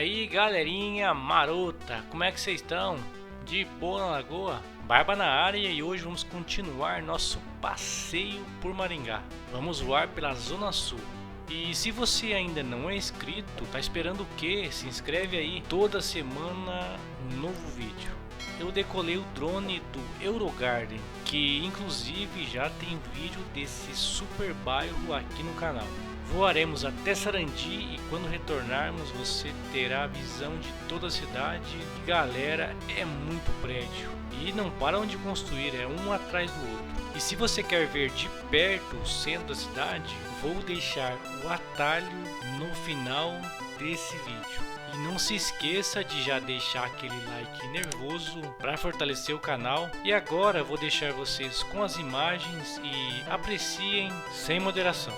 aí, galerinha marota, como é que vocês estão? De boa na lagoa? Barba na área e hoje vamos continuar nosso passeio por Maringá. Vamos voar pela Zona Sul. E se você ainda não é inscrito, tá esperando o quê? Se inscreve aí, toda semana um novo vídeo. Eu decolei o drone do Eurogarden, que inclusive já tem vídeo desse super bairro aqui no canal. Voaremos até Sarandi e quando retornarmos você terá a visão de toda a cidade. E galera, é muito prédio e não param de construir, é um atrás do outro. E se você quer ver de perto o centro da cidade, vou deixar o atalho no final desse vídeo. E não se esqueça de já deixar aquele like nervoso para fortalecer o canal. E agora vou deixar vocês com as imagens e apreciem sem moderação.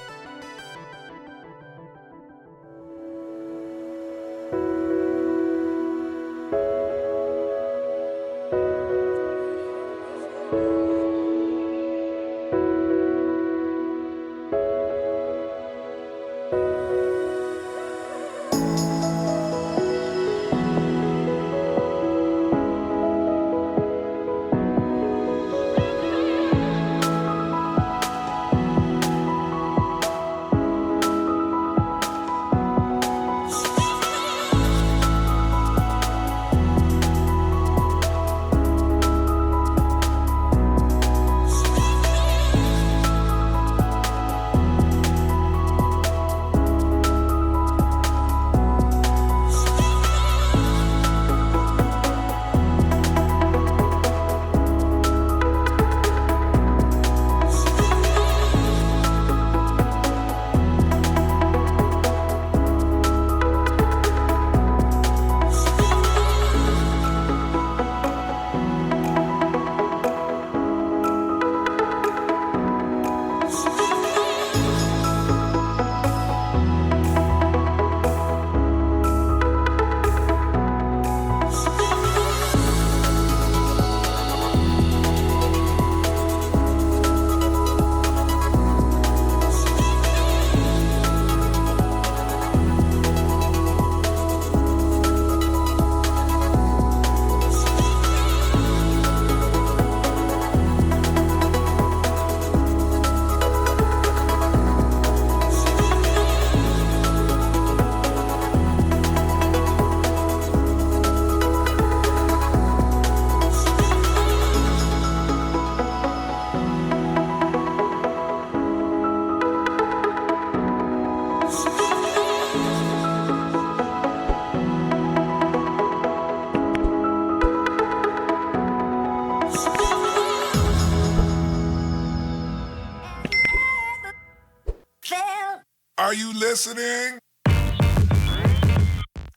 Are you listening?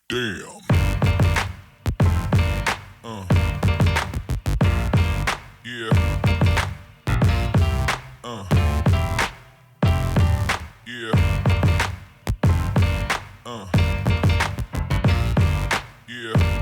Damn. Yeah. Yeah. Yeah.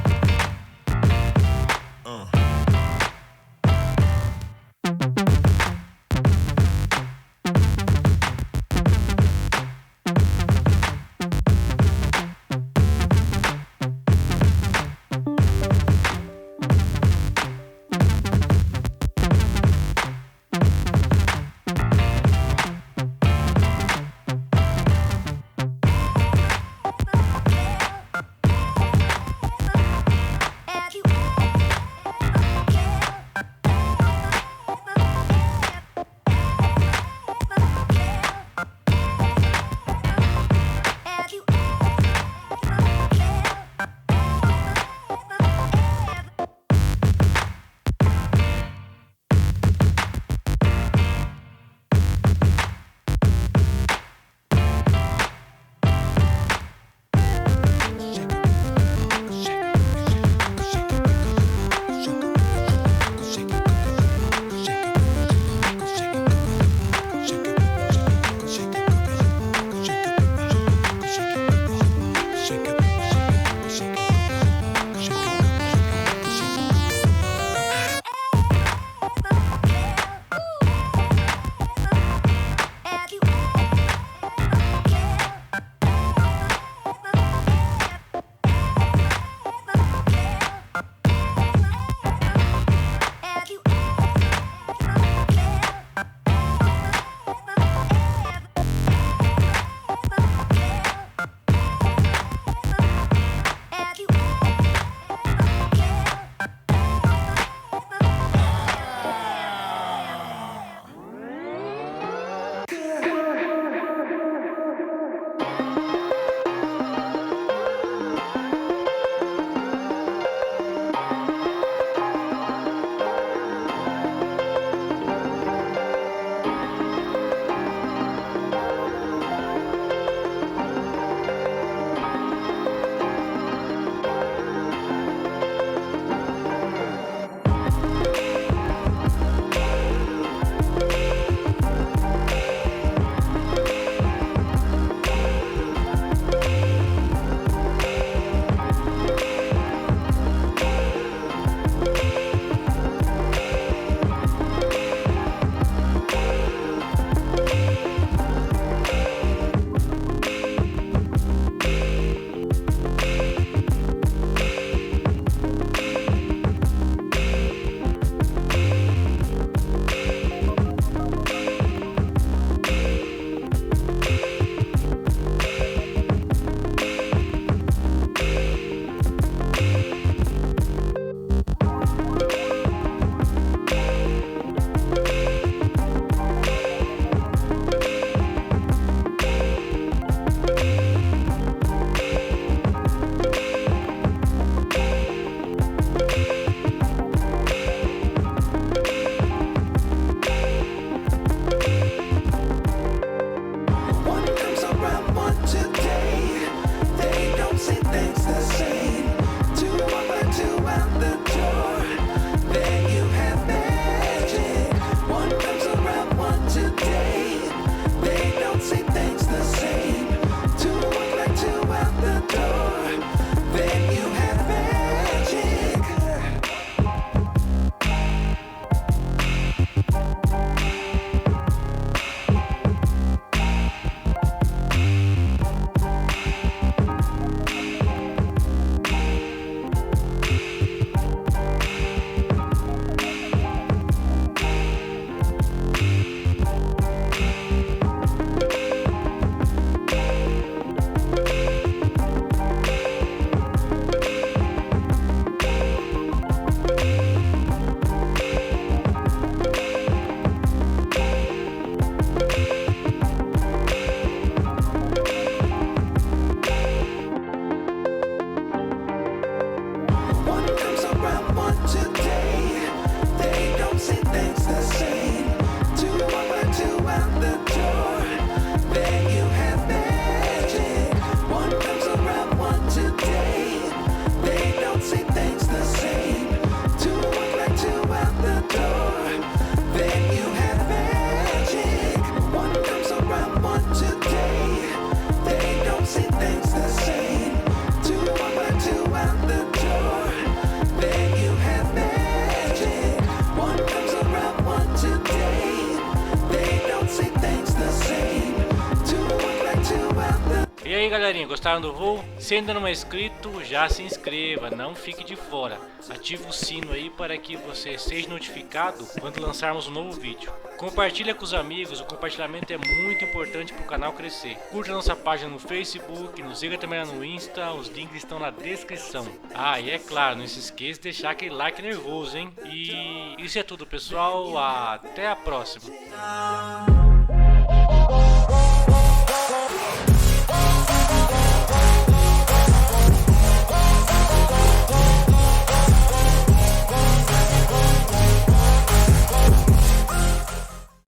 galerinha, gostaram do voo? Se ainda não é inscrito, já se inscreva, não fique de fora. Ative o sino aí para que você seja notificado quando lançarmos um novo vídeo. Compartilha com os amigos, o compartilhamento é muito importante para o canal crescer. Curta nossa página no Facebook, nos siga também lá no Insta, os links estão na descrição. Ah, e é claro, não se esqueça de deixar aquele like nervoso, hein? E isso é tudo, pessoal, até a próxima.